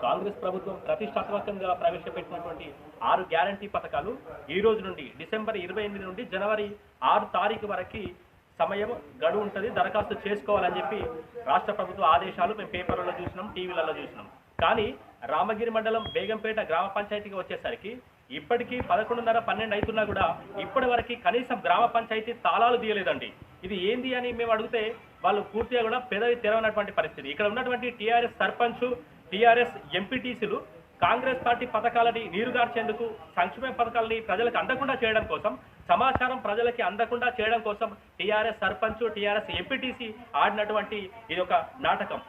కాంగ్రెస్ ప్రభుత్వం ప్రతిష్టాత్మకంగా ప్రవేశపెట్టినటువంటి 6 గ్యారంటీ పథకాలు ఈ రోజు నుండి డిసెంబర్ 28 నుండి జనవరి 6 తారీఖు వరకు సమయం గడువు ఉంటుంది, దరఖాస్తు చేసుకోవాలని చెప్పి రాష్ట్ర ప్రభుత్వ ఆదేశాలు మేము పేపర్లలో చూసినాం, టీవీలలో చూసినాం. కానీ రామగిరి మండలం బేగంపేట గ్రామ పంచాయతీకి వచ్చేసరికి ఇప్పటికీ 11:30, 12 అవుతున్నా కూడా ఇప్పటి వరకు కనీసం గ్రామ పంచాయతీ తాళాలు తీయలేదండి. ఇది ఏంది అని మేము అడిగితే వాళ్ళు పూర్తిగా కూడా పెదవి తెరవనటువంటి పరిస్థితి. ఇక్కడ ఉన్నటువంటి టీఆర్ఎస్ సర్పంచ్, టీఆర్ఎస్ ఎంపీటీసీలు కాంగ్రెస్ పార్టీ పథకాలని నీరుగార్చేందుకు, సంక్షేమ పథకాలని ప్రజలకు అందకుండా చేయడం కోసం, సమాచారం ప్రజలకి అందకుండా చేయడం కోసం టీఆర్ఎస్ సర్పంచ్, టీఆర్ఎస్ ఎంపీటీసీ ఆడినటువంటి ఇది ఒక నాటకం.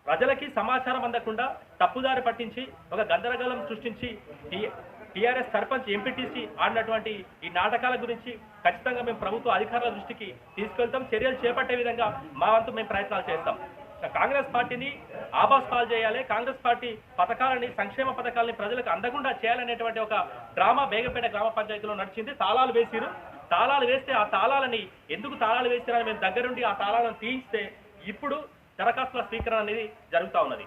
ప్రజలకి సమాచారం అందకుండా తప్పుదారి పట్టించి ఒక గందరగోళం సృష్టించి టీఆర్ఎస్ సర్పంచ్, ఎంపీటీసీ ఆడినటువంటి ఈ నాటకాల గురించి ఖచ్చితంగా మేము ప్రభుత్వ అధికారుల దృష్టికి తీసుకెళ్తాం. చర్యలు చేపట్టే విధంగా మా వంతు మేము ప్రయత్నాలు చేస్తాం. కాంగ్రెస్ పార్టీని ఆబాస్ పాలు చేయాలి, కాంగ్రెస్ పార్టీ పథకాలని, సంక్షేమ పథకాలని ప్రజలకు అందకుండా చేయాలనేటువంటి ఒక డ్రామా బేగంపేట గ్రామ పంచాయతీలో నడిచింది. తాళాలు వేసిరు. తాళాలు వేస్తే ఆ తాళాలని ఎందుకు తాళాలు వేస్తారని మేము దగ్గరుండి ఆ తాళాలను తీయిస్తే ఇప్పుడు దరఖాస్తుల స్వీకరణ అనేది జరుగుతూ ఉన్నది.